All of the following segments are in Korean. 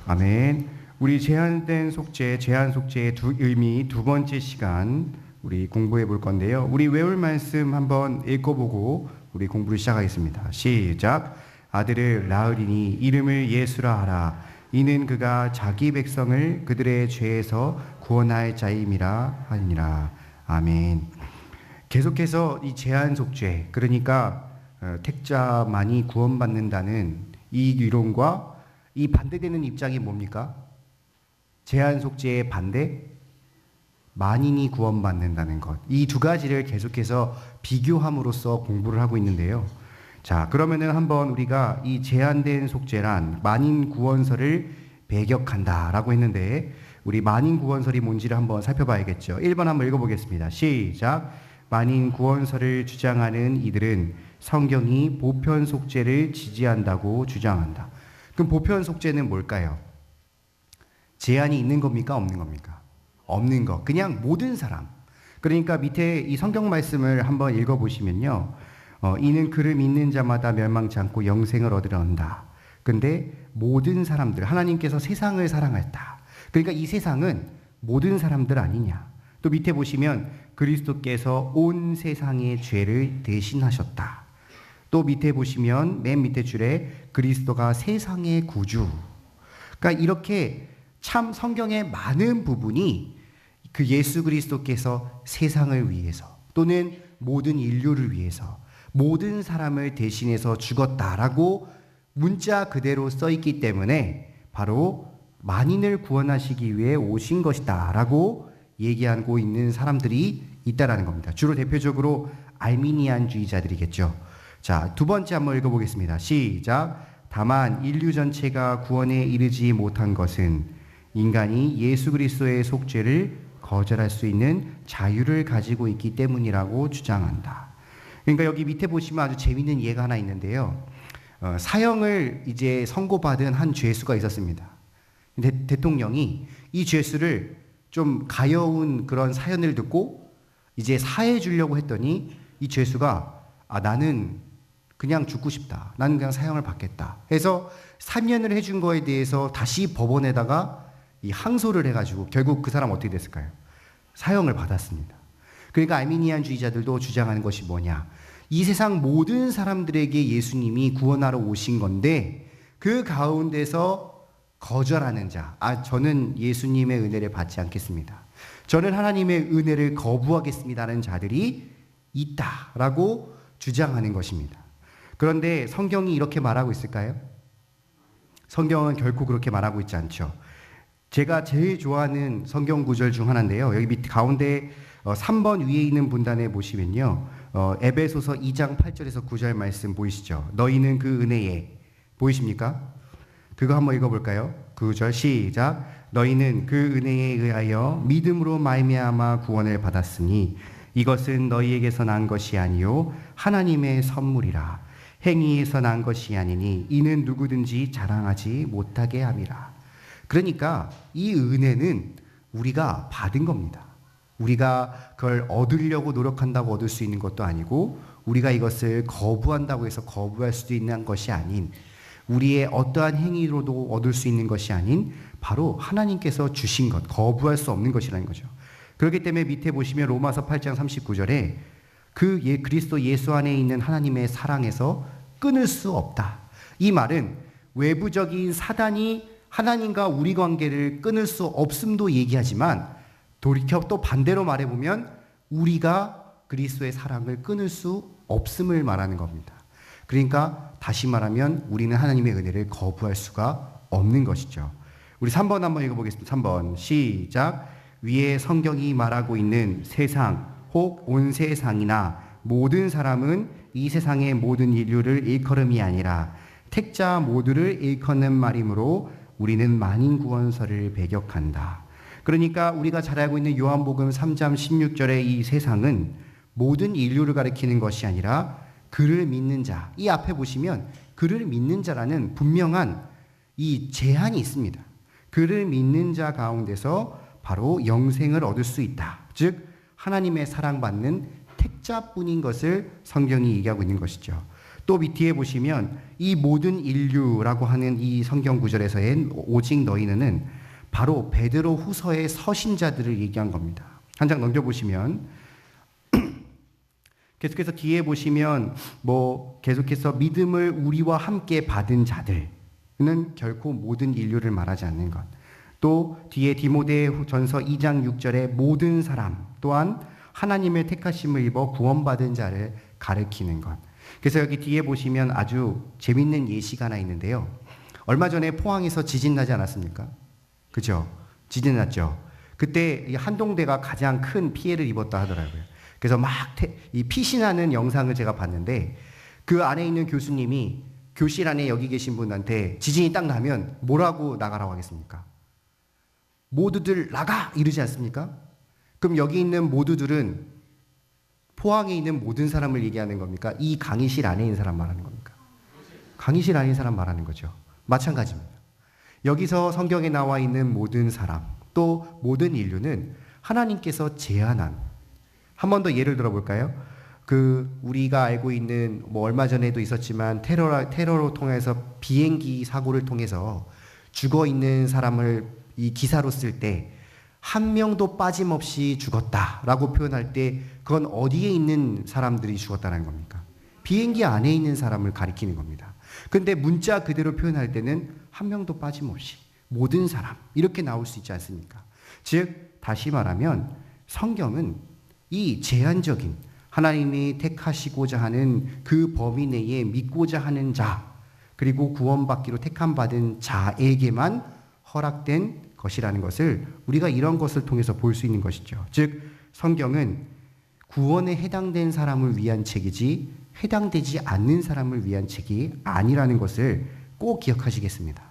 아멘. 우리 제한 속죄의 의미 두 번째 시간 우리 공부해 볼 건데요. 우리 외울 말씀 한번 읽어보고 우리 공부를 시작하겠습니다. 시작. 아들을 낳으리니 이름을 예수라 하라. 이는 그가 자기 백성을 그들의 죄에서 구원할 자임이라 하니라. 아멘. 계속해서 이 제한 속죄, 그러니까 택자만이 구원받는다는 이 이론과 이 반대되는 입장이 뭡니까? 제한 속죄의 반대, 만인이 구원받는다는 것. 이 두 가지를 계속해서 비교함으로써 공부를 하고 있는데요. 자, 그러면은 한번 우리가 이 제한된 속죄란 만인 구원설을 배격한다라고 했는데, 우리 만인 구원설이 뭔지를 한번 살펴봐야겠죠. 1번 한번 읽어보겠습니다. 시작. 만인 구원설을 주장하는 이들은 성경이 보편 속죄를 지지한다고 주장한다. 그럼 보편 속죄는 뭘까요? 제한이 있는 겁니까? 없는 겁니까? 없는 것. 그냥 모든 사람. 그러니까 밑에 이 성경 말씀을 한번 읽어보시면요. 이는 그를 믿는 자마다 멸망치 않고 영생을 얻으려 한다. 근데 모든 사람들, 하나님께서 세상을 사랑했다. 그러니까 이 세상은 모든 사람들 아니냐. 또 밑에 보시면 그리스도께서 온 세상의 죄를 대신하셨다. 또 밑에 보시면 맨 밑에 줄에 그리스도가 세상의 구주. 그러니까 이렇게 참 성경의 많은 부분이 그 예수 그리스도께서 세상을 위해서 또는 모든 인류를 위해서 모든 사람을 대신해서 죽었다라고 문자 그대로 써 있기 때문에 바로 만인을 구원하시기 위해 오신 것이다라고 얘기하고 있는 사람들이 있다라는 겁니다. 주로 대표적으로 알미니안주의자들이겠죠. 자, 두 번째 한번 읽어보겠습니다. 시작. 다만 인류 전체가 구원에 이르지 못한 것은 인간이 예수 그리스도의 속죄를 거절할 수 있는 자유를 가지고 있기 때문이라고 주장한다. 그러니까 여기 밑에 보시면 아주 재미있는 예가 하나 있는데요. 사형을 이제 선고받은 한 죄수가 있었습니다. 대통령이 이 죄수를 좀 가여운 그런 사연을 듣고 이제 사해 주려고 했더니 이 죄수가 나는 그냥 죽고 싶다. 나는 그냥 사형을 받겠다. 해서 사면을 해준 거에 대해서 다시 법원에다가 이 항소를 해가지고 결국 그 사람 어떻게 됐을까요? 사형을 받았습니다. 그러니까 알미니안주의자들도 주장하는 것이 뭐냐? 이 세상 모든 사람들에게 예수님이 구원하러 오신 건데 그 가운데서 거절하는 자, 저는 예수님의 은혜를 받지 않겠습니다. 저는 하나님의 은혜를 거부하겠습니다라는 자들이 있다라고 주장하는 것입니다. 그런데 성경이 이렇게 말하고 있을까요? 성경은 결코 그렇게 말하고 있지 않죠. 제가 제일 좋아하는 성경 구절 중 하나인데요. 여기 밑 가운데 3번 위에 있는 분단에 보시면요. 에베소서 2장 8절에서 9절 말씀 보이시죠? 너희는 그 은혜에 보이십니까? 그거 한번 읽어볼까요? 9절 시작. 너희는 그 은혜에 의하여 믿음으로 말미암아 구원을 받았으니 이것은 너희에게서 난 것이 아니요 하나님의 선물이라. 행위에서 난 것이 아니니 이는 누구든지 자랑하지 못하게 함이라. 그러니까 이 은혜는 우리가 받은 겁니다. 우리가 그걸 얻으려고 노력한다고 얻을 수 있는 것도 아니고 우리가 이것을 거부한다고 해서 거부할 수도 있는 것이 아닌 우리의 어떠한 행위로도 얻을 수 있는 것이 아닌 바로 하나님께서 주신 것, 거부할 수 없는 것이라는 거죠. 그렇기 때문에 밑에 보시면 로마서 8장 39절에 그리스도 예수 안에 있는 하나님의 사랑에서 끊을 수 없다. 이 말은 외부적인 사단이 하나님과 우리 관계를 끊을 수 없음도 얘기하지만 돌이켜 또 반대로 말해보면 우리가 그리스도의 사랑을 끊을 수 없음을 말하는 겁니다. 그러니까 다시 말하면 우리는 하나님의 은혜를 거부할 수가 없는 것이죠. 우리 3번 한번 읽어보겠습니다. 3번 시작. 위에 성경이 말하고 있는 세상 혹 온 세상이나 모든 사람은 이 세상의 모든 인류를 일컬음이 아니라 택자 모두를 일컫는 말이므로 우리는 만인 구원설을 배격한다. 그러니까 우리가 잘 알고 있는 요한복음 3장 16절의 이 세상은 모든 인류를 가리키는 것이 아니라 그를 믿는 자. 이 앞에 보시면 그를 믿는 자라는 분명한 이 제한이 있습니다. 그를 믿는 자 가운데서 바로 영생을 얻을 수 있다. 즉 하나님의 사랑받는 택자뿐인 것을 성경이 얘기하고 있는 것이죠. 또 뒤에 보시면 이 모든 인류라고 하는 이 성경 구절에서의 오직 너희는 바로 베드로 후서의 서신자들을 얘기한 겁니다. 한 장 넘겨보시면 계속해서 뒤에 보시면 계속해서 믿음을 우리와 함께 받은 자들은 결코 모든 인류를 말하지 않는 것. 또 뒤에 디모데전서 2장 6절에 모든 사람 또한 하나님의 택하심을 입어 구원받은 자를 가리키는 것. 그래서 여기 뒤에 보시면 아주 재밌는 예시가 하나 있는데요. 얼마 전에 포항에서 지진 나지 않았습니까? 그죠? 지진 났죠. 그때 이 한동대가 가장 큰 피해를 입었다 하더라고요. 그래서 이 피신하는 영상을 제가 봤는데 그 안에 있는 교수님이 교실 안에 여기 계신 분한테 지진이 딱 나면 뭐라고 나가라고 하겠습니까? 모두들 나가! 이러지 않습니까? 그럼 여기 있는 모두들은 포항에 있는 모든 사람을 얘기하는 겁니까? 이 강의실 안에 있는 사람 말하는 겁니까? 강의실 안에 있는 사람 말하는 거죠. 마찬가지입니다. 여기서 성경에 나와 있는 모든 사람, 또 모든 인류는 하나님께서 제안한, 한 번 더 예를 들어볼까요? 우리가 알고 있는 얼마 전에도 있었지만 테러로 통해서 비행기 사고를 통해서 죽어 있는 사람을 이 기사로 쓸 때 한 명도 빠짐없이 죽었다라고 표현할 때 그건 어디에 있는 사람들이 죽었다는 겁니까? 비행기 안에 있는 사람을 가리키는 겁니다. 근데 문자 그대로 표현할 때는 한 명도 빠짐없이 모든 사람 이렇게 나올 수 있지 않습니까? 즉 다시 말하면 성경은 이 제한적인 하나님이 택하시고자 하는 그 범위 내에 믿고자 하는 자 그리고 구원받기로 택함받은 자에게만 허락된 것이라는 것을 우리가 이런 것을 통해서 볼 수 있는 것이죠. 즉 성경은 구원에 해당된 사람을 위한 책이지 해당되지 않는 사람을 위한 책이 아니라는 것을 꼭 기억하시겠습니다.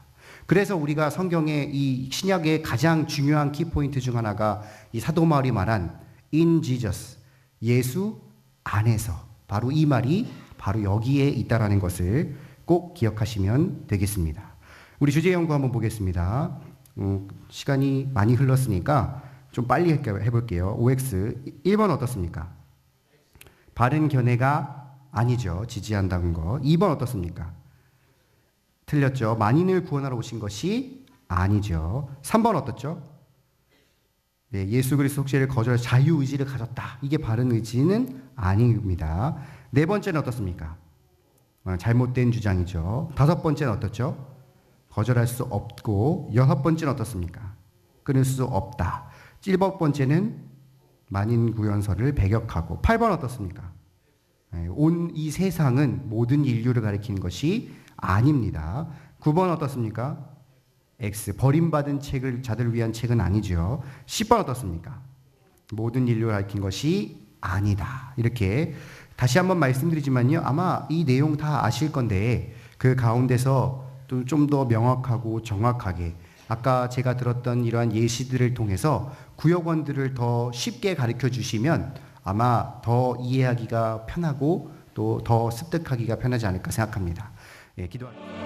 그래서 우리가 성경의 이 신약의 가장 중요한 키포인트 중 하나가 이 사도 바울이 말한 in Jesus, 예수 안에서 바로 이 말이 바로 여기에 있다라는 것을 꼭 기억하시면 되겠습니다. 우리 주제 연구 한번 보겠습니다. 시간이 많이 흘렀으니까 좀 빨리 해볼게요. OX 1번 어떻습니까? 바른 견해가 아니죠. 지지한다는 거. 2번 어떻습니까? 틀렸죠. 만인을 구원하러 오신 것이 아니죠. 3번 어떻죠? 네, 예수 그리스도 속죄를 거절해서 자유의지를 가졌다. 이게 바른 의지는 아닙니다. 네 번째는 어떻습니까? 잘못된 주장이죠. 다섯 번째는 어떻죠? 거절할 수 없고. 여섯 번째는 어떻습니까? 끊을 수 없다. 일곱 번째는 만인 구원설을 배격하고. 8번 어떻습니까? 온 이 세상은 모든 인류를 가리키는 것이 아닙니다. 9번 어떻습니까? X, 버림받은 자들을 위한 책은 아니죠. 10번 어떻습니까? 모든 인류를 가리킨 것이 아니다. 이렇게 다시 한번 말씀드리지만요. 아마 이 내용 다 아실 건데 그 가운데서 또 좀 더 명확하고 정확하게 아까 제가 들었던 이러한 예시들을 통해서 구역원들을 더 쉽게 가르쳐 주시면 아마 더 이해하기가 편하고 또 더 습득하기가 편하지 않을까 생각합니다. 예, 기도합니다.